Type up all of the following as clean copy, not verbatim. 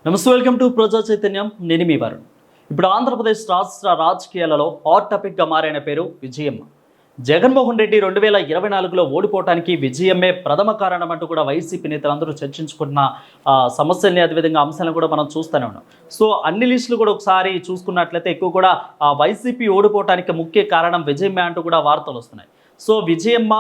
నమస్తే, welcome to ప్రజా చైతన్యం. నేను మీ వరుణ్. ఇప్పుడు ఆంధ్రప్రదేశ్ రాష్ట్ర రాజకీయాలలో హాట్ టాపిక్గా మారిన పేరు విజయమ్మ. జగన్మోహన్ రెడ్డి 2024లో ఓడిపోవడానికి విజయమ్మే ప్రథమ కారణం అంటూ కూడా వైసీపీ నేతలందరూ చర్చించుకున్న సమస్యల్ని, అదేవిధంగా అంశాలను కూడా మనం చూస్తూనే ఉన్నాం. సో అన్ని లిస్టులు కూడా ఒకసారి చూసుకున్నట్లయితే ఎక్కువ కూడా వైసీపీ ఓడిపోవడానికి ముఖ్య కారణం విజయమ్మే అంటూ కూడా వార్తలు వస్తున్నాయి. సో విజయమ్మ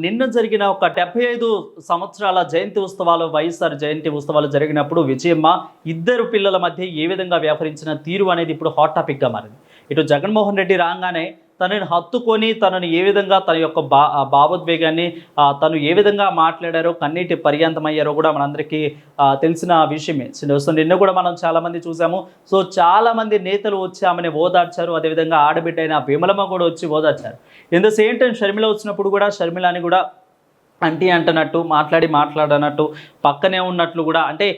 నిన్న జరిగిన ఒక 75 సంవత్సరాల జయంతి ఉత్సవాలు, వైఎస్ఆర్ జయంతి ఉత్సవాలు జరిగినప్పుడు విజయమ్మ ఇద్దరు పిల్లల మధ్య ఏ విధంగా వ్యవహరించిన తీరు అనేది ఇప్పుడు హాట్ టాపిక్గా మారింది. ఇటు జగన్మోహన్ రెడ్డి రాగానే తనని హత్తుకొని తనని ఏ విధంగా తన యొక్క భావోద్వేగాన్ని తను ఏ విధంగా మాట్లాడారో, కన్నీటి పర్యంతమయ్యారో కూడా మనందరికీ తెలిసిన విషయమే. సో నిన్న కూడా మనం చాలామంది చూసాము. సో చాలామంది నేతలు వచ్చి ఆమెను ఓదార్చారు. అదేవిధంగా ఆడబిడ్డ అయిన విమలమ్మ కూడా వచ్చి ఓదార్చారు. In the same time Sharmila వచ్చినప్పుడు కూడా షర్మిలాని కూడా అంటీ అంటున్నట్టు, మాట్లాడనట్టు, పక్కనే ఉన్నట్లు కూడా, అంటే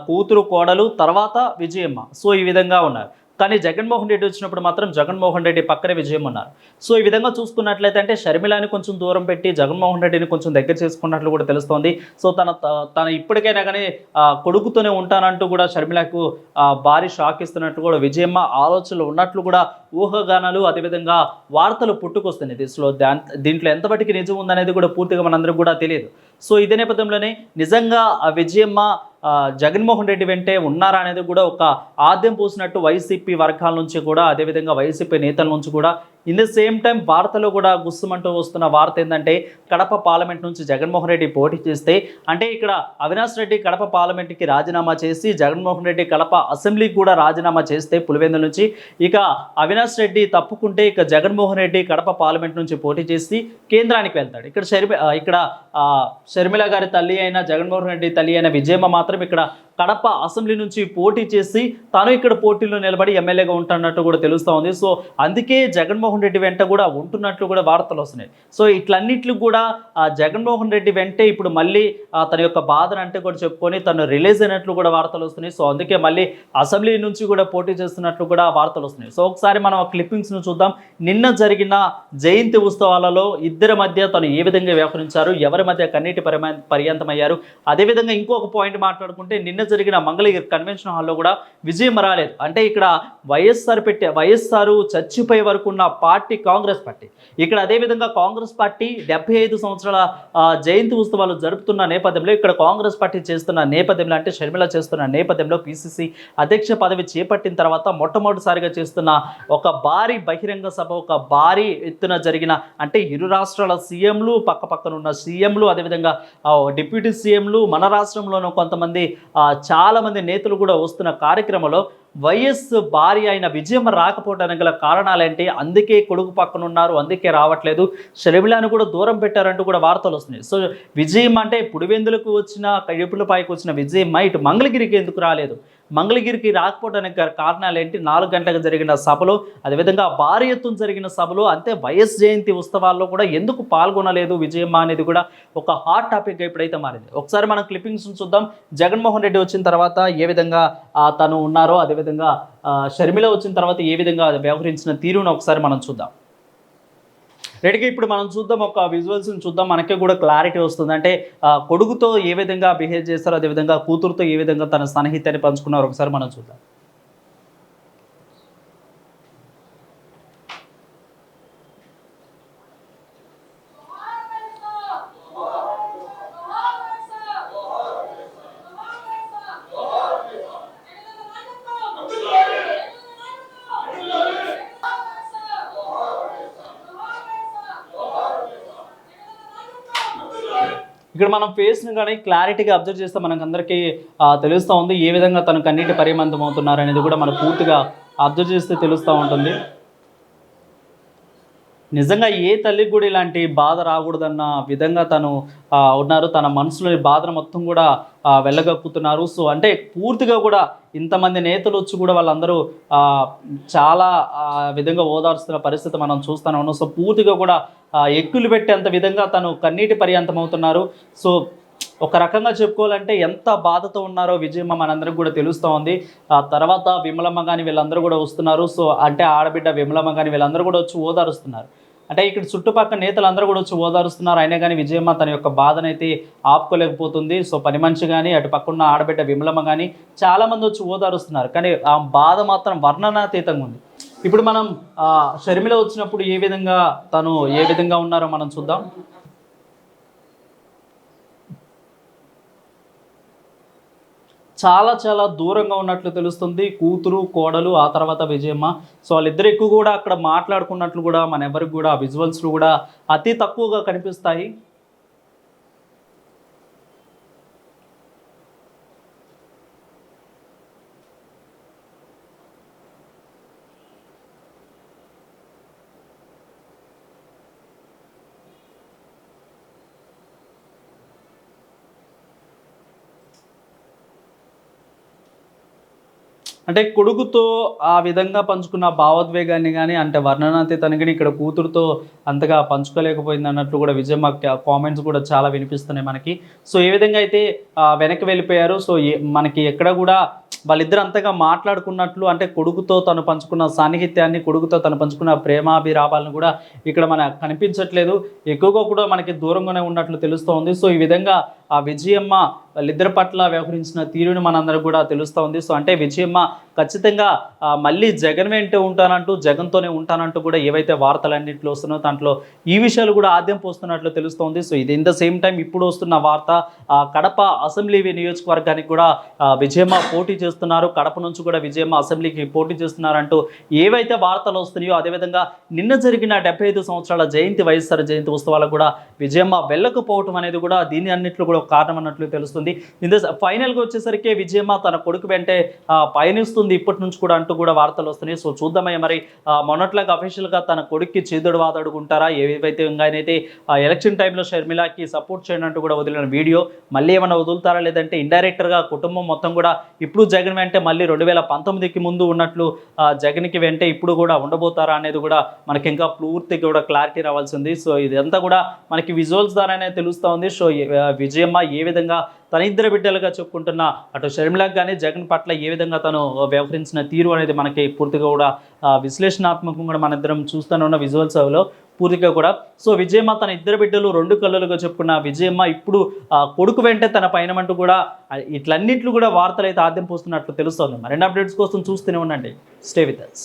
కూతురు కోడలు తర్వాత విజయమ్మ. సో ఈ విధంగా ఉన్నారు. కానీ జగన్మోహన్ రెడ్డి వచ్చినప్పుడు మాత్రం జగన్మోహన్ రెడ్డి పక్కనే విజయం ఉన్నారు. సో ఈ విధంగా చూసుకున్నట్లయితే అంటే షర్మిలాని కొంచెం దూరం పెట్టి జగన్మోహన్ రెడ్డిని కొంచెం దగ్గర చేసుకున్నట్లు కూడా తెలుస్తోంది. సో తన ఇప్పటికైనా కానీ కొడుకుతోనే ఉంటానంటూ కూడా షర్మిలకు భారీ షాక్ ఇస్తున్నట్లు కూడా విజయమ్మ ఆలోచనలు ఉన్నట్లు కూడా ఊహాగానాలు, అదేవిధంగా వార్తలు పుట్టుకొస్తున్నాయి. దీంట్లో ఎంతవరకు నిజం ఉందనేది కూడా పూర్తిగా మనందరికి కూడా తెలియదు. సో ఇదే నేపథ్యంలోనే నిజంగా విజయమ్మ జగన్మోహన్ రెడ్డి వెంటే ఉన్నారా అనేది కూడా ఒక ఆద్యం పూసినట్టు వైసీపీ వర్గాల నుంచి కూడా, అదేవిధంగా వైసీపీ నేతల నుంచి కూడా ఇన్ ద సేమ్ టైం వార్తలో కూడా గుస్సుమంటూ వస్తున్న వార్త ఏంటంటే, కడప పార్లమెంట్ నుంచి జగన్మోహన్ రెడ్డి పోటీ చేస్తే, అంటే ఇక్కడ అవినాష్ రెడ్డి కడప పార్లమెంట్కి రాజీనామా చేసి జగన్మోహన్ రెడ్డి కడప అసెంబ్లీకి కూడా రాజీనామా చేస్తే పులివెందుల నుంచి, ఇక అవినాష్ రెడ్డి తప్పుకుంటే ఇక జగన్మోహన్ రెడ్డి కడప పార్లమెంట్ నుంచి పోటీ చేసి కేంద్రానికి వెళ్తాడు. ఇక్కడ షర్మిల గారి తల్లి అయిన జగన్మోహన్ రెడ్డి తల్లి అయిన విజయమ్మ మాత్రం ఇక్కడ కడప అసెంబ్లీ నుంచి పోటీ చేసి తాను ఇక్కడ పోటీలో నిలబడి ఎమ్మెల్యేగా ఉంటున్నట్టు కూడా తెలుస్తూ ఉంది. సో అందుకే జగన్మోహన్ రెడ్డి వెంట కూడా ఉంటున్నట్లు కూడా వార్తలు వస్తున్నాయి. సో ఇట్లన్నిట్లు కూడా జగన్మోహన్ రెడ్డి వెంటే ఇప్పుడు మళ్ళీ తన యొక్క బాధను అంటే కూడా చెప్పుకొని తను రిలీజ్ అయినట్లు కూడా వార్తలు వస్తున్నాయి. సో అందుకే మళ్ళీ అసెంబ్లీ నుంచి కూడా పోటీ చేస్తున్నట్లు కూడా వార్తలు వస్తున్నాయి. సో ఒకసారి మనం ఆ క్లిప్పింగ్స్ను చూద్దాం. నిన్న జరిగిన జయంతి ఉత్సవాలలో ఇద్దరి మధ్య తను ఏ విధంగా వ్యవహరించారు, ఎవరి మధ్య కన్నీటి పర్యంతమయ్యారు. అదేవిధంగా ఇంకొక పాయింట్ మాట్లాడుకుంటే, నిన్న జరిగిన మంగళగిరి కన్వెన్షన్ హాల్లో కూడా విజయం రాలేదు. అంటే ఇక్కడ వైఎస్ఆర్ చచ్చిపోయే వరకు ఉన్న పార్టీ కాంగ్రెస్ పార్టీ. ఇక్కడ అదేవిధంగా కాంగ్రెస్ పార్టీ 75 సంవత్సరాల జయంతి ఉత్సవాలు జరుపుతున్న నేపథ్యంలో, ఇక్కడ కాంగ్రెస్ పార్టీ చేస్తున్న నేపథ్యంలో, అంటే షర్మిల చేస్తున్న నేపథ్యంలో, పిసిసి అధ్యక్ష పదవి చేపట్టిన తర్వాత మొట్టమొదటిసారిగా చేస్తున్న ఒక భారీ బహిరంగ సభ, ఒక భారీ ఎత్తున జరిగిన, అంటే ఇరు రాష్ట్రాల సీఎంలు, పక్కన ఉన్న సీఎంలు, అదేవిధంగా డిప్యూటీ సీఎంలు, మన రాష్ట్రంలోనూ కొంతమంది చాలామంది నేతలు కూడా వస్తున్న కార్యక్రమంలో వైఎస్ భార్య అయిన విజయమ్మ రాకపోవడానికి గల కారణాలేంటి, అందుకే కొడుకు పక్కన ఉన్నారు, అందుకే రావట్లేదు, షర్మిలను కూడా దూరం పెట్టారంటూ కూడా వార్తలు వస్తున్నాయి. సో విజయమ్మ అంటే పుడివెందులకు వచ్చిన, కడుపులపైకి వచ్చిన విజయమ్మ ఇటు మంగళగిరికి ఎందుకు రాలేదు, మంగళగిరికి రాకపోవడానికి కారణాలు ఏంటి, 4 గంటలకు జరిగిన సభలో, అదేవిధంగా భారీ ఎత్తున జరిగిన సభలో, అంతే వైఎస్ జయంతి ఉత్సవాల్లో కూడా ఎందుకు పాల్గొనలేదు విజయమ్మ అనేది కూడా ఒక హాట్ టాపిక్గా ఇప్పుడైతే మారింది. ఒకసారి మనం క్లిప్పింగ్స్ చూద్దాం. జగన్మోహన్ రెడ్డి వచ్చిన తర్వాత ఏ విధంగా తను ఉన్నారో, అదేవిధంగా షర్మిల వచ్చిన తర్వాత ఏ విధంగా వ్యవహరించిన తీరును ఒకసారి మనం చూద్దాం. రెడీగా ఇప్పుడు మనం చూద్దాం, ఒక విజువల్స్ని చూద్దాం. మనకే కూడా క్లారిటీ వస్తుంది. అంటే కొడుకుతో ఏ విధంగా బిహేవ్ చేస్తారో, అదేవిధంగా కూతురుతో ఏ విధంగా తన సన్నిహితాన్ని పంచుకున్నారో ఒకసారి మనం చూద్దాం. ఇక్కడ మనం ఫేస్ని కానీ క్లారిటీగా అబ్జర్వ్ చేస్తే మనకందరికీ తెలుస్తూ ఉంది ఏ విధంగా తను కన్నీటి పరిమంతం అవుతున్నారు అనేది కూడా మనం పూర్తిగా అబ్జర్వ్ చేస్తే తెలుస్తూ ఉంటుంది. నిజంగా ఏ తల్లికి కూడా ఇలాంటి బాధ రాకూడదన్న విధంగా తను ఉన్నారు. తన మనసులోని బాధను మొత్తం కూడా వెళ్ళగక్కుతున్నారు. సో అంటే పూర్తిగా కూడా ఇంతమంది నేతలు వచ్చి కూడా వాళ్ళందరూ చాలా విధంగా ఓదార్స్తున్న పరిస్థితి మనం చూస్తూనే ఉన్నాం. సో పూర్తిగా కూడా ఎక్కులు పెట్టేంత విధంగా తను కన్నీటి పర్యంతం అవుతున్నారు. సో ఒక రకంగా చెప్పుకోవాలంటే ఎంత బాధతో ఉన్నారో విజయమ్మ మనందరికి కూడా తెలుస్తూ ఉంది. తర్వాత విమలమ్మ కానీ వీళ్ళందరూ కూడా వస్తున్నారు. సో అంటే ఆడబిడ్డ విమలమ్మ కానీ వీళ్ళందరూ కూడా వచ్చి ఓదారుస్తున్నారు. అంటే ఇక్కడ చుట్టుపక్కల నేతలు అందరూ కూడా వచ్చి ఓదారుస్తున్నారు. అయినా కానీ విజయమ్మ తన యొక్క బాధనైతే ఆపుకోలేకపోతుంది. సో పని మనిషి కానీ అటు పక్కన ఆడబిడ్డ విమలమ్మ కానీ చాలామంది వచ్చి ఓదారుస్తున్నారు. కానీ ఆ బాధ మాత్రం వర్ణనాతీతంగా ఉంది. ఇప్పుడు మనం షర్మిల వచ్చినప్పుడు తను ఏ విధంగా ఉన్నారో మనం చూద్దాం. చాలా చాలా దూరంగా ఉన్నట్లు తెలుస్తుంది. కూతురు కోడలు ఆ తర్వాత విజయమ్మ. సో వాళ్ళిద్దరు ఎక్కువ కూడా అక్కడ మాట్లాడుకున్నట్లు కూడా మన ఎవరికి కూడా విజువల్స్లు కూడా అతి తక్కువగా కనిపిస్తాయి. అంటే కొడుకుతో ఆ విధంగా పంచుకున్న భావోద్వేగాన్ని గానీ, అంటే వర్ణనాతీతాన్ని గాని ఇక్కడ కూతురుతో అంతగా పంచుకోలేకపోయింది అన్నట్లు కూడా విజయమ్మ కామెంట్స్ కూడా చాలా వినిపిస్తున్నాయి మనకి. సో ఏ విధంగా అయితే వెనక్కి వెళ్ళిపోయారు. సో మనకి ఎక్కడ కూడా వాళ్ళిద్దరు అంతగా మాట్లాడుకున్నట్లు, అంటే కొడుకుతో తను పంచుకున్న సాన్నిహిత్యాన్ని, కొడుకుతో తను పంచుకున్న ప్రేమాభిరాపాలను కూడా ఇక్కడ మనకు కనిపించట్లేదు. ఎక్కువగా కూడా మనకి దూరంగానే ఉన్నట్లు తెలుస్తోంది. సో ఈ విధంగా ఆ విజయమ్మ వాళ్ళిద్దరి పట్ల వ్యవహరించిన తీరుని మనందరికి కూడా తెలుస్తూ ఉంది. సో అంటే విజయమ్మ ఖచ్చితంగా మళ్ళీ జగన్ వెంటే ఉంటానంటూ, జగన్తోనే ఉంటానంటూ కూడా ఏవైతే వార్తలన్నింటిలో వస్తున్నాయో దాంట్లో ఈ విషయాలు కూడా ఆద్యం పోస్తున్నట్లు తెలుస్తోంది. సో ఇది ఇన్ ద సేమ్ టైం ఇప్పుడు వస్తున్న వార్త కడప అసెంబ్లీ నియోజకవర్గానికి కూడా విజయమ్మ పోటీ చేస్తున్నారు. కడప నుంచి కూడా విజయమ్మ అసెంబ్లీకి పోటీ చేస్తున్నారంటూ ఏవైతే వార్తలు వస్తున్నాయో, అదేవిధంగా నిన్న జరిగిన 75 సంవత్సరాల జయంతి, వైఎస్ఆర్ జయంతి ఉత్సవాలకు కూడా విజయమ్మ వెళ్ళకపోవటం అనేది కూడా దీని అన్నింటిలో కూడా ఒక కారణం అన్నట్లు తెలుస్తుంది. ఇంత ఫైనల్గా వచ్చేసరికి విజయమ్మ తన కొడుకు వెంటే పయనిస్తుంది ఇప్పటి నుంచి కూడా అంటూ కూడా వార్తలు వస్తున్నాయి. సో చూద్దామయ్య మరి మొన్నట్లాగా అఫీషియల్గా తన కొడుక్కి చేదుడు వాదడుకుంటారా, ఏవైతే ఆయనైతే ఎలక్షన్ టైంలో షర్మిలాకి సపోర్ట్ చేయడం అంటూ కూడా వదిలిన వీడియో మళ్ళీ ఏమైనా వదులుతారా, లేదంటే ఇండైరెక్టర్గా కుటుంబం మొత్తం కూడా ఇప్పుడు జగన్ వెంటే మళ్ళీ 2019కి ముందు ఉన్నట్లు జగన్కి వెంటే ఇప్పుడు కూడా ఉండబోతారా అనేది కూడా మనకి ఇంకా పూర్తిగా కూడా క్లారిటీ రావాల్సింది. సో ఇదంతా కూడా మనకి విజువల్స్ ద్వారానే తెలుస్తూ ఉంది. సో విజయమ్మ ఏ విధంగా తన ఇద్దరు బిడ్డలుగా చెప్పుకుంటున్న అటు షర్మిలకు కానీ జగన్ పట్ల ఏ విధంగా తను వ్యవహరించిన తీరు అనేది మనకి పూర్తిగా కూడా విశ్లేషణాత్మకంగా కూడా మన ఇద్దరం చూస్తూనే ఉన్న విజువల్స్లో పూర్తిగా కూడా. సో విజయమ్మ తన ఇద్దరు బిడ్డలు 2 కళ్ళులుగా చెప్పుకున్న విజయమ్మ ఇప్పుడు కొడుకు వెంటే తన పయనమంటూ కూడా ఇట్లన్నింటిలో కూడా వార్తలు అయితే ఆద్యం పోస్తున్నట్లు తెలుస్తుంది. మరిన్ని అప్డేట్స్ కోసం చూస్తూనే ఉండండి. Stay with us.